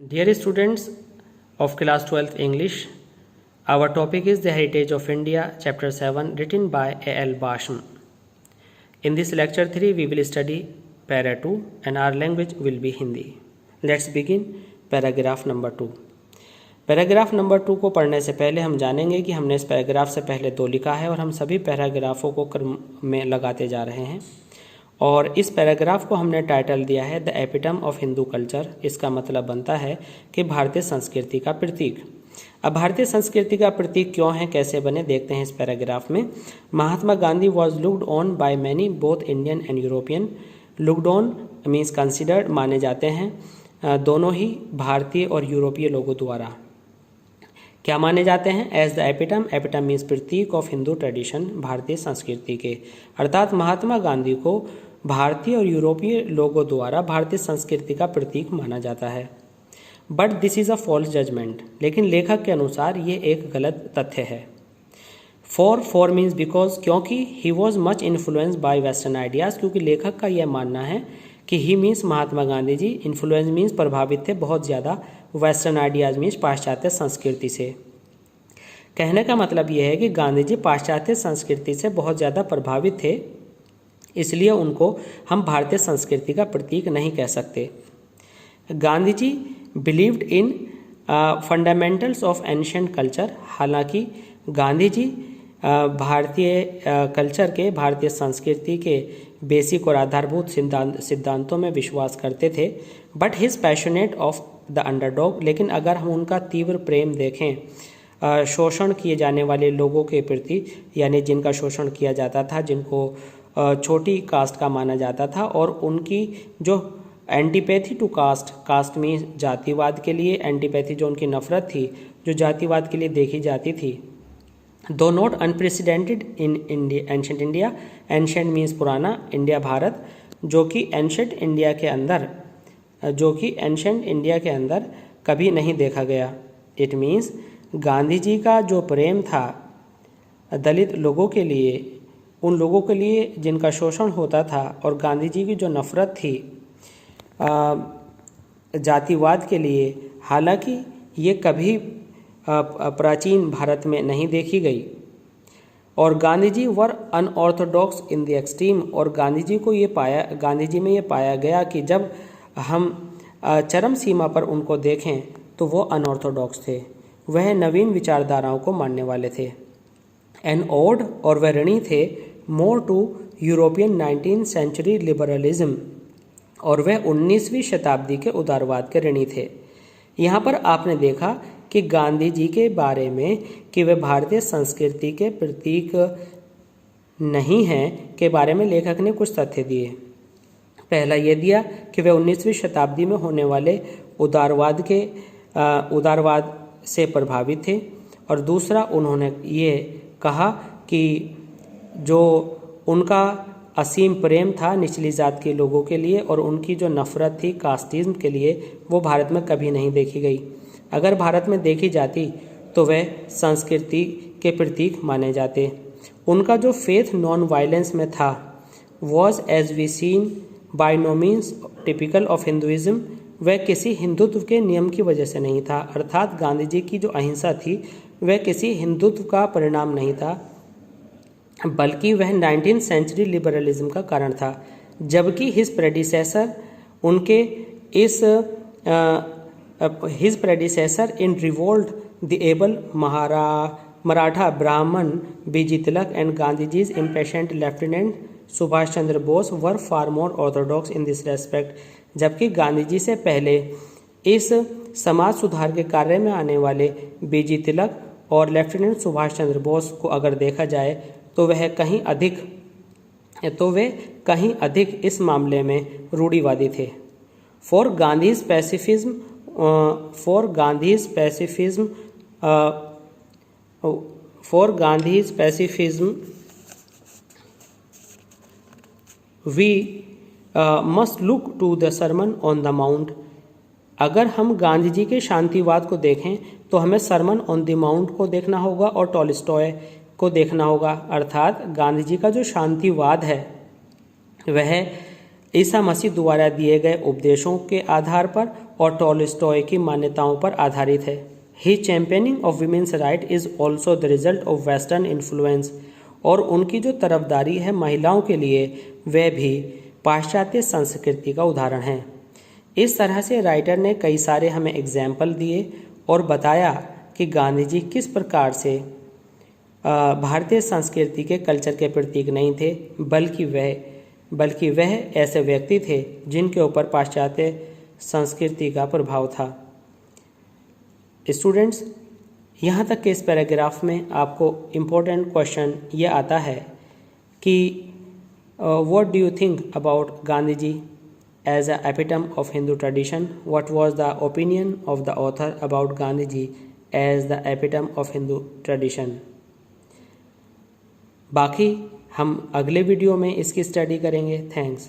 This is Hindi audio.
Dear students of class 12th English, our topic is the Heritage of India, chapter 7, written by A.L. Basham. In this lecture 3, we will study para 2 and our language will be Hindi. Let's begin paragraph number 2. Paragraph number 2 को पढ़ने से पहले हम जानेंगे कि हमने इस पैराग्राफ से पहले 2 लिखा है और हम सभी पैराग्राफों को क्रम में लगाते जा रहे हैं। और इस पैराग्राफ को हमने टाइटल दिया है the epitome of Hindu culture. इसका मतलब बनता है कि भारतीय संस्कृति का प्रतीक। अब भारतीय संस्कृति का प्रतीक क्यों है, कैसे बने, देखते हैं इस पैराग्राफ में। Mahatma Gandhi was looked on by many both Indian and European. Looked on means considered, माने जाते हैं, दोनों ही भारतीय और यूरोपीय लोगों द्वारा क्या माने जाते हैं, as the epitome. Epitome means प्रतीक ऑफ हिंदू ट्रेडिशन, भारतीय संस्कृति के। अर्थात महात्मा गांधी को भारतीय और यूरोपीय लोगों द्वारा भारतीय संस्कृति का प्रतीक माना जाता है। But this is a false judgement, लेकिन लेखक के अनुसार ये एक गलत तथ्य है। फॉर मीन्स बिकॉज, क्योंकि he was much influenced by western ideas, क्योंकि लेखक का यह मानना है कि ही means Mahatma Gandhi ji, influence means प्रभावित थे बहुत ज़्यादा, वेस्टर्न आइडियाज़ मीन्स पाश्चात्य संस्कृति से। कहने का मतलब यह है कि गांधी जी पाश्चात्य संस्कृति से बहुत ज़्यादा प्रभावित थे, इसलिए उनको हम भारतीय संस्कृति का प्रतीक नहीं कह सकते। Gandhi ji believed in fundamentals of ancient culture. हालांकि गांधी जी भारतीय कल्चर के, भारतीय संस्कृति के बेसिक और आधारभूत सिद्धांतों में विश्वास करते थे। But his passionate of the underdog, लेकिन अगर हम उनका तीव्र प्रेम देखें शोषण किए जाने वाले लोगों के प्रति, यानी जिनका शोषण किया जाता था, जिनको छोटी कास्ट का माना जाता था, और उनकी जो एंटीपैथी टू कास्ट, कास्ट में जातिवाद के लिए एंटीपैथी, जो उनकी नफरत थी, जो जातिवाद के लिए देखी जाती थी। दो not unprecedented in India, ancient India. Ancient means पुराना, इंडिया भारत, जो कि एंशेंट इंडिया के अंदर कभी नहीं देखा गया। इट मीन्स गांधी जी का जो प्रेम था दलित लोगों के लिए, उन लोगों के लिए जिनका शोषण होता था, और गांधी जी की जो नफरत थी जातिवाद के लिए, हालांकि ये कभी प्राचीन भारत में नहीं देखी गई। और गांधी जी वर अनऑर्थोडॉक्स इन द एक्सट्रीम, और गांधी जी में ये पाया गया कि जब हम चरम सीमा पर उनको देखें तो वो अनऑर्थोडॉक्स थे, वह नवीन विचारधाराओं को मानने वाले थे। एन ओड, और वह ऋणी थे, more to European 19th century liberalism, और वह 19वीं शताब्दी के उदारवाद के ऋणी थे। यहाँ पर आपने देखा कि गांधी जी के बारे में कि वे भारतीय संस्कृति के प्रतीक नहीं हैं के बारे में लेखक ने कुछ तथ्य दिए। पहला ये दिया कि वे 19वीं शताब्दी में होने वाले उदारवाद से प्रभावित थे, और दूसरा उन्होंने ये कहा कि जो उनका असीम प्रेम था निचली जात के लोगों के लिए, और उनकी जो नफरत थी कास्टिज्म के लिए, वो भारत में कभी नहीं देखी गई। अगर भारत में देखी जाती तो वह संस्कृति के प्रतीक माने जाते। उनका जो फेथ नॉन वायलेंस में था was as we seen by no means typical of Hinduism, वह किसी हिंदुत्व के नियम की वजह से नहीं था। अर्थात गांधी जी की जो अहिंसा थी वह किसी हिंदुत्व का परिणाम नहीं था, बल्कि वह 19th सेंचुरी लिबरलिज्म का कारण था। जबकि his predecessor in revolt the able Maratha Brahmin BG Tilak and Gandhi ji's impatient lieutenant Subhas Chandra Bose were far more orthodox in this respect. जबकि गांधी जी से पहले इस समाज सुधार के कार्य में आने वाले बीजी तिलक और लेफ्टिनेंट सुभाष चंद्र बोस को अगर देखा जाए तो वे कहीं अधिक इस मामले में रूढ़िवादी थे। For Gandhi's pacifism we must look to the Sermon on the Mount. अगर हम गांधी जी के शांतिवाद को देखें तो हमें सरमन ऑन द माउंट को देखना होगा और टॉलस्टॉय को देखना होगा। अर्थात गांधी जी का जो शांतिवाद है वह ईसा मसीह द्वारा दिए गए उपदेशों के आधार पर और टॉलस्टॉय की मान्यताओं पर आधारित है। ही championing of women's right is also the result of western influence, और उनकी जो तरफदारी है महिलाओं के लिए वह भी पाश्चात्य संस्कृति का उदाहरण है। इस तरह से राइटर ने कई सारे हमें एग्जाम्पल दिए और बताया कि गांधी जी किस प्रकार से भारतीय संस्कृति के कल्चर के प्रतीक नहीं थे, बल्कि वह ऐसे व्यक्ति थे जिनके ऊपर पाश्चात्य संस्कृति का प्रभाव था। स्टूडेंट्स, यहाँ तक के इस पैराग्राफ में आपको इम्पोर्टेंट क्वेश्चन ये आता है कि what do you think about Gandhi ji as a epitome of Hindu tradition? What was the opinion of the author about Gandhi ji as the epitome of Hindu tradition? बाकी हम अगले वीडियो में इसकी स्टडी करेंगे। थैंक्स।